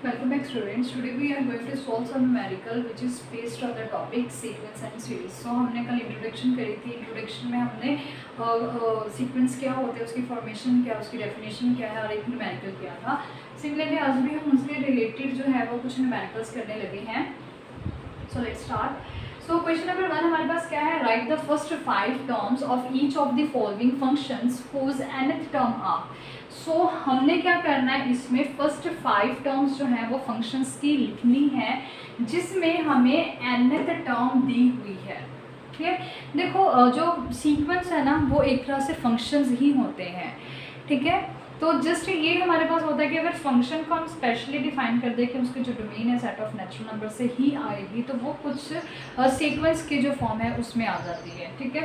Welcome back students. Today we are going to solve some numerical which is based on the topic sequence and series. So हमने कल introduction करी थी. Introduction में हमने sequence क्या होते हैं, उसकी फॉर्मेशन क्या, उसकी डेफिनेशन क्या है और एक न्यूमेरिकल क्या था. सिमिलरली आज भी हम उसके रिलेटेड जो है वो कुछ न्यूमेरिकल्स करने लगे हैं. So let's start. So question number 1 हमारे पास क्या है. Write the first 5 terms of each of the following functions whose nth term are. So हमने क्या करना है, इसमें फर्स्ट 5 टर्म्स जो हैं वो फंक्शंस की लिखनी है जिसमें हमें nth टर्म दी हुई है. ठीक है. देखो जो सीक्वेंस है ना वो एक तरह से फंक्शंस ही होते हैं. ठीक है. तो जस्ट ये हमारे पास होता है कि अगर फंक्शन को हम स्पेशली डिफाइन कर दें कि उसके जो डोमेन है सेट ऑफ नेचुरल नंबर से ही आएगी, तो वो कुछ सीक्वेंस की जो फॉर्म है उसमें आ जाती है. ठीक है.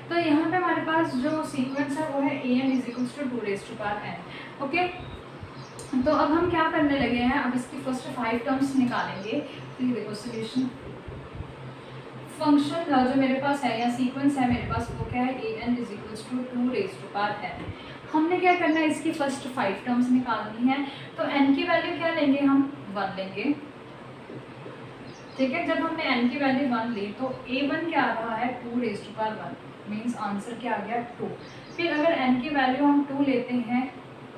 तो यहाँ पे हमारे पास जो सीक्वेंस है वो है an = 2 raised to power n. Okay. तो अब हम क्या करने लगे हैं, अब इसकी फर्स्ट 5 टर्म्स निकालेंगे. तो ये देखो सोल्यूशन. फंक्शन जो मेरे पास है या सीक्वेंस है मेरे पास वो क्या है, an = 2 raised to power n. हमने क्या करना है, इसकी फर्स्ट 5 टर्म्स निकालनी है. तो n की वैल्यू क्या लेंगे, हम 1 लेंगे. ठीक है. जब हमने n की वैल्यू 1 ली तो a1 क्या आ रहा है, 2 raised to power 1. Means answer क्या आ गया, 2. फिर अगर n की वैल्यू हम 2 लेते हैं,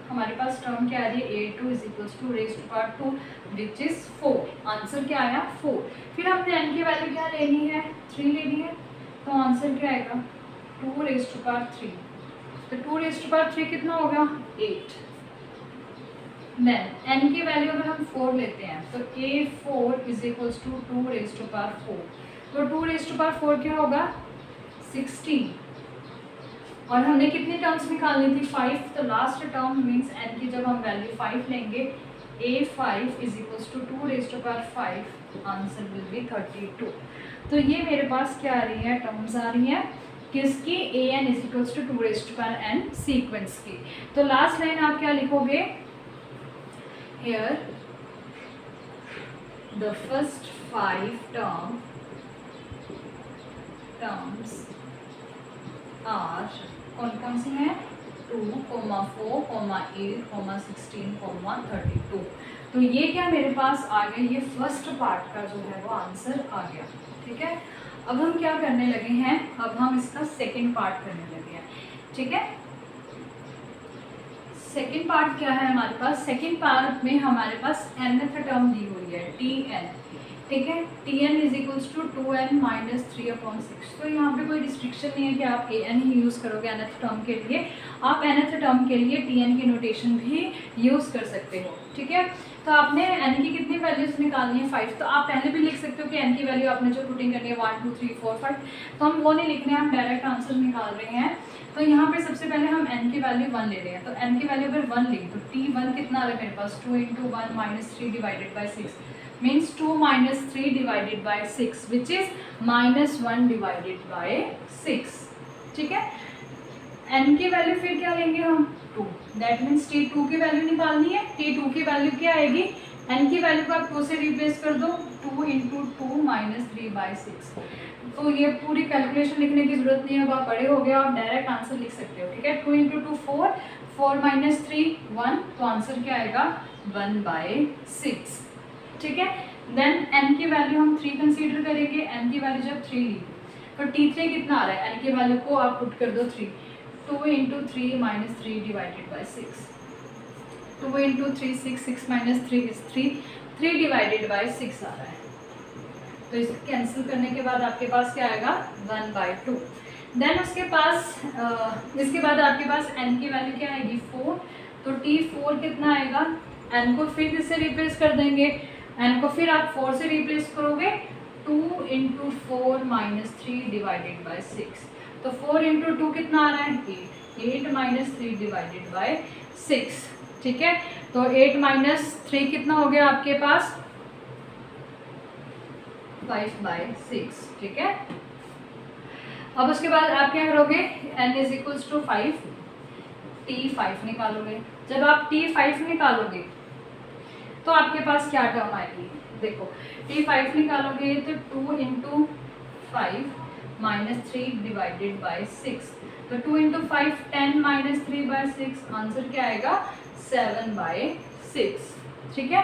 हमारे पास टर्म क्या आ रही है, a2 = 2 raised to power 2 which is 4. Answer क्या आया, 4. फिर हमने n की वैल्यू क्या लेनी है, 3 लेनी है. तो आंसर क्या आएगा, 2 raised to power 3. तो 2 raised to power 3 कितना होगा, 8. देन n की वैल्यू अगर हम 4 लेते हैं तो a4 = 2 raised to power 4. तो 2 raised to power 4 क्या होगा, 16. और हमने कितनी टर्म्स निकालनी थी, 5. तो लास्ट टर्म मीन्स n की जब हम वैल्यू 5 लेंगे, a5 = 2 raised to power 5. Answer will B 32. तो ये मेरे पास क्या आ रही है, टर्म्स आ रही हैं किसकी, an = 2 raised to power n sequence की. तो लास्ट लाइन आप क्या लिखोगे, here the first 5 terms are, कौन कौन सी हैं, 2, 4, 8, 16, 32. तो ये क्या मेरे पास आ गया, ये फर्स्ट पार्ट का जो है वो आंसर आ गया. ठीक है. अब हम क्या करने लगे हैं, अब हम इसका सेकंड पार्ट करने लगे हैं. ठीक है. सेकंड पार्ट क्या है हमारे पास, सेकंड पार्ट में हमारे पास nth टर्म दी हुई है, tn. ठीक है. tn = 2n - 3/6. तो यहाँ पे कोई रिस्ट्रिक्शन नहीं है कि आप an ही यूज़ करोगे nth टर्म के लिए. आप nth टर्म के लिए tn की नोटेशन भी यूज़ कर सकते हो. ठीक है. तो आपने n की कितनी वैल्यूज निकालनी है, 5. तो आप पहले भी लिख सकते हो कि n की वैल्यू आपने जो पुटिंग करनी है 1 2 3 4 5. तो हम वो नहीं लिख रहे हैं, हम डायरेक्ट आंसर निकाल रहे हैं. तो यहाँ पे सबसे पहले हम n की वैल्यू 1 ले रहे हैं. तो n की वैल्यू अगर 1 ली तो t1 कितना आ रहा है मेरे पास, 2 × 1 - 3 / 6 मीन्स 2 - 3 / 6 विच इज -1 / 6. ठीक है. n की वैल्यू फिर क्या लेंगे हम, 2. दैट मीन्स t2 की वैल्यू निकालनी है. t2 की वैल्यू क्या आएगी, n की वैल्यू को आप 2 से रिप्लेस कर दो, 2 × 2 - 3/6. तो ये पूरी कैलकुलेशन लिखने की जरूरत नहीं है, अब आप बड़े हो गए, आप डायरेक्ट आंसर लिख सकते हो. ठीक है. 2 × 2 4, 4 - 3 1. तो आंसर क्या आएगा, 1/6. ठीक है. देन n की वैल्यू हम 3 कंसीडर करेंगे. n की वैल्यू जब 3 ली तो t3 कितना आ रहा है, n की वैल्यू को आप पुट कर दो 3. 2 × 3 - 3 / 6. 2 × 3 6, 6 - 3 is 3. 3 / 6 आ रहा है. तो इसे कैंसिल करने के बाद आपके पास क्या आएगा, 1/2. देन उसके पास इसके बाद आपके पास n की वैल्यू क्या आएगी, 4. तो t4 कितना आएगा, n को फिर इससे रिप्लेस कर देंगे. n को फिर आप 4 से रिप्लेस करोगे, 2 × 4 - 3 / 6. तो 4 × 2 कितना आ रहा है, 8. 8 - 3 / 6. ठीक है. तो 8 - 3 कितना हो गया आपके पास, 5/6. ठीक है. अब उसके बाद आप क्या करोगे, n = 5, t5 निकालोगे. जब आप t5 निकालोगे तो आपके पास क्या टर्म आएगी, देखो t5 निकालोगे तो 2 × 5 - 3 / 6. तो 2 × 5 10 - 3/6. आंसर क्या आएगा, 7/6. ठीक है.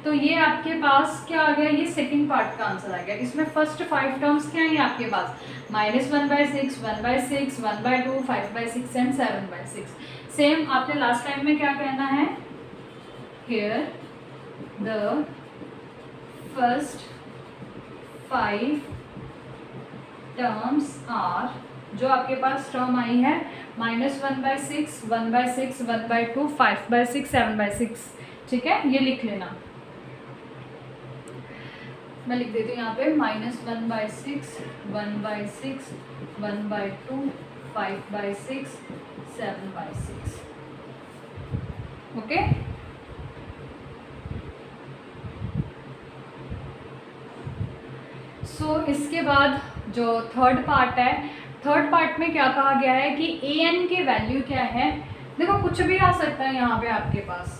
तो ये आपके पास क्या आ गया, ये सेकंड पार्ट का आंसर आ गया। इसमें फर्स्ट 5 टर्म्स क्या है आपके पास, -1/6, 1/6, 1/2, 5/6 एंड 7/6। सेम आपने लास्ट टाइम में क्या कहना है, here the first 5 terms are, जो आपके पास टर्म आई है -1/6, 1/6, 1/2, 5/6, 7/6, ठीक है, ये लिख लेना। मैं लिख देती हूँ यहाँ पे -1/6, 1/6, 1/2, 5/6, 7/6, ओके। इसके बाद जो थर्ड पार्ट है, थर्ड पार्ट में क्या कहा गया है कि an के वैल्यू क्या है। देखो कुछ भी आ सकता है यहाँ पे आपके पास,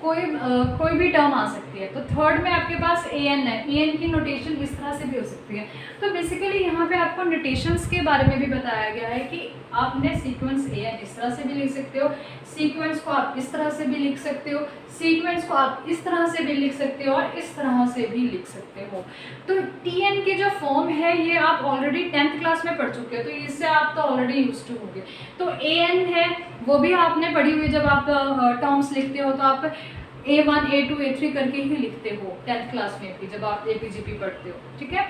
कोई भी टर्म आ सकती है। तो थर्ड में आपके पास an है, an की नोटेशन इस तरह से भी हो सकती है। तो बेसिकली यहाँ पे आपको नोटेशंस के बारे में भी बताया गया है कि आपने सीक्वेंस an इस तरह से भी लिख सकते हो, सीक्वेंस को आप इस तरह से भी लिख सकते हो, सीक्वेंस को आप इस तरह से भी लिख सकते हो और इस तरह से भी लिख सकते हो। तो tn की जो फॉर्म है ये आप ऑलरेडी 10th क्लास में पढ़ चुके हो, तो इससे आप तो ऑलरेडी यूज्ड टू होंगे। तो an है वो भी आपने पढ़ी हुई, जब आप टर्म्स लिखते हो तो आप A1, A2, A3 करके ही लिखते हो 10th क्लास में भी, जब आप APGP पढ़ते हो, ठीक है।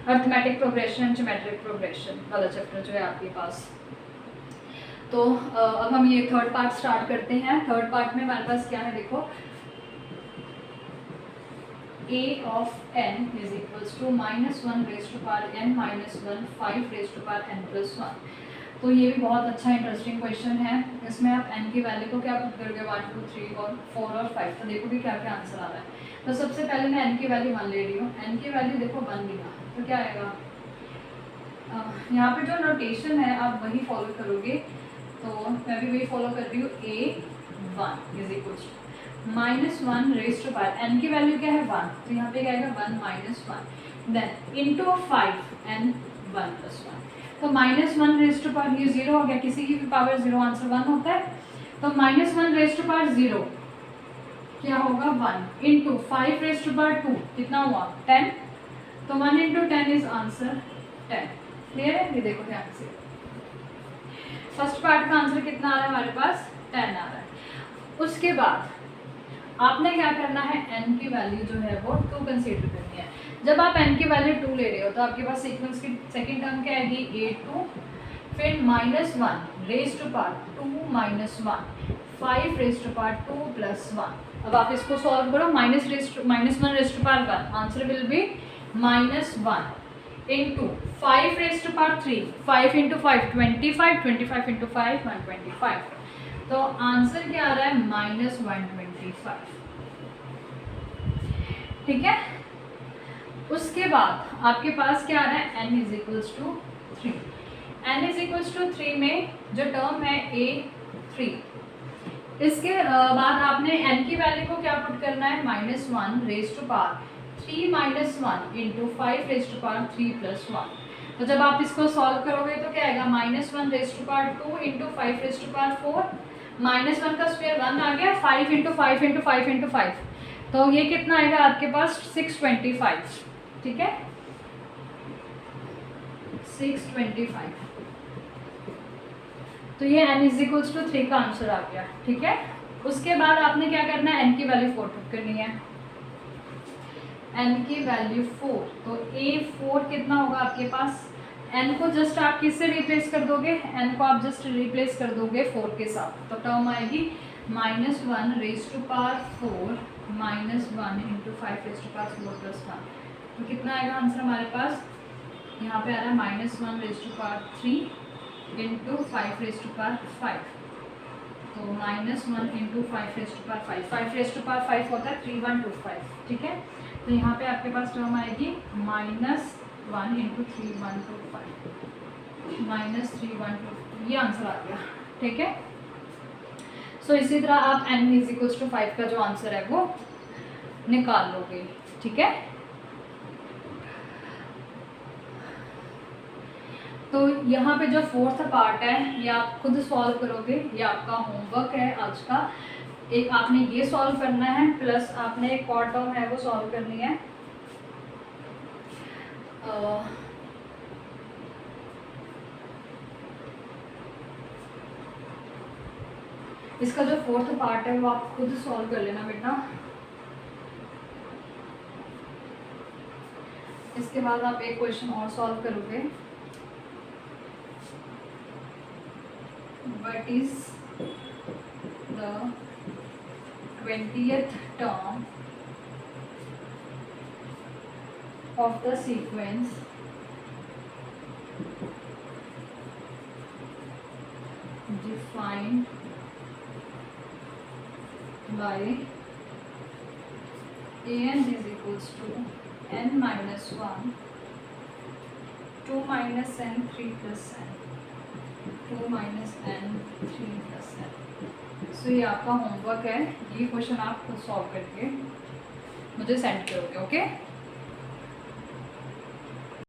अर्थमेटिक प्रोग्रेशन, ज्योमेट्रिक प्रोग्रेशन वाला चैप्टर जो है आपके पास। तो अब हम ये थर्ड पार्ट स्टार्ट करते हैं। थर्ड पार्ट में हमारे पास क्या है, देखो a of n is equals to -1 raised to power n minus 1, 5 raised to power n plus 1। तो ये भी बहुत अच्छा इंटरेस्टिंग क्वेश्चन है। इसमें आप n की वैल्यू को क्या पुट करोगे, 1, 2, 3 और 4 और 5। तो देखोगे क्या क्या आंसर आ रहा है। तो सबसे पहले मैं n की वैल्यू 1 ले रही हूँ। n की वैल्यू देखो 1 लिया, तो क्या आएगा, यहाँ पे जो नोटेशन है आप वही फॉलो करोगे। तो मैं भी वही फॉलो कर रही हूँ, a1 is equals to -1 raise to power, n की वैल्यू क्या है 1, तो यहाँ पे क्या आएगा 1 - 1, देन इनटू 5 n 1 + 1। तो -1 रेज टू पावर, ये 0 हो गया, किसी की भी पावर 0 आंसर 1 होता है। तो -1 रेज टू पावर 0 क्या होगा 1 इंटू 5 रेज टू पावर 2 कितना हुआ 10। तो 1 इंटू 10 इज आंसर 10। क्लियर है, ये देखो ध्यान से। फर्स्ट पार्ट का आंसर कितना आ रहा है हमारे पास 10 आ रहा है। उसके बाद आपने क्या करना है, n की वैल्यू जो है वो 2 कंसीडर करनी है। जब आप n की वैल्यू 2 ले रहे हो तो आपके पास सीक्वेंस की सेकंड टर्म क्या आएगी a2, फिर -1 raise to power 2 - 1, 5 raise to power 2 + 1। अब आप इसको सॉल्व करो, -1 raise to power 1, answer will be -1 into 5 raise to power 3, 5 into 5 25, 25 into 5 125। तो आंसर क्या आ रहा है -125, ठीक है। उसके बाद आपके पास क्या आ रहा है n is equals to 3। n is equals to 3 में जो टर्म है a3, इसके बाद आपने n की वैल्यू को क्या पुट करना है, -1 raise to power 3 - 1 into 5 raise to power 3 + 1। तो जब आप इसको सॉल्व करोगे तो क्या आएगा, -1 raise to power 2 into 5 raise to power 4, -1 का स्क्वायर 1 आ गया, 5 इंटू 5 इंटू 5 इंटू 5, तो ये कितना आएगा आपके पास 625, ठीक है 625। तो ये n इज इक्वल्स टू 3 का आंसर आ गया, ठीक है। उसके बाद आपने क्या करना है, n की वैल्यू 4 पुट करनी है, n की वैल्यू 4। तो a4 कितना होगा आपके पास, n को जस्ट आप किससे रिप्लेस कर दोगे, n को आप जस्ट रिप्लेस कर दोगे 4 के साथ। तो टर्म आएगी -1 raise to power 4 - 1 into 5 raise to power 4 + 1। तो कितना आएगा आंसर हमारे पास, यहाँ पे आ रहा है -1 raise to power 3 into 5 raise to power 5। तो -1 into 5 raise to power 5, 5 raise to power 5 होता है 3125, ठीक है। तो यहाँ पे आपके पास टर्म आएगी -1 इंटू 3125 -3125, ये आंसर आ गया, ठीक है। सो इसी तरह आप n इज इक्वल्स टू 5 का जो आंसर है वो निकाल लोगे, ठीक है। तो यहाँ पे जो फोर्थ पार्ट है ये आप खुद सॉल्व करोगे, ये आपका होमवर्क है आज का। एक आपने ये सॉल्व करना है, प्लस आपने एक और टर्म है वो सॉल्व करनी है। इसका जो फोर्थ पार्ट है वो आप खुद सॉल्व कर लेना बेटा। इसके बाद आप एक क्वेश्चन और सॉल्व करोगे। What is the 20th term of the sequence defined by an is equals to n minus 1, 2 minus n, 3 plus n, 2 minus n, 3 plus n। सो ये आपका होमवर्क है, ये क्वेश्चन आप खुद सॉल्व करके मुझे सेंड करोगे। ओके।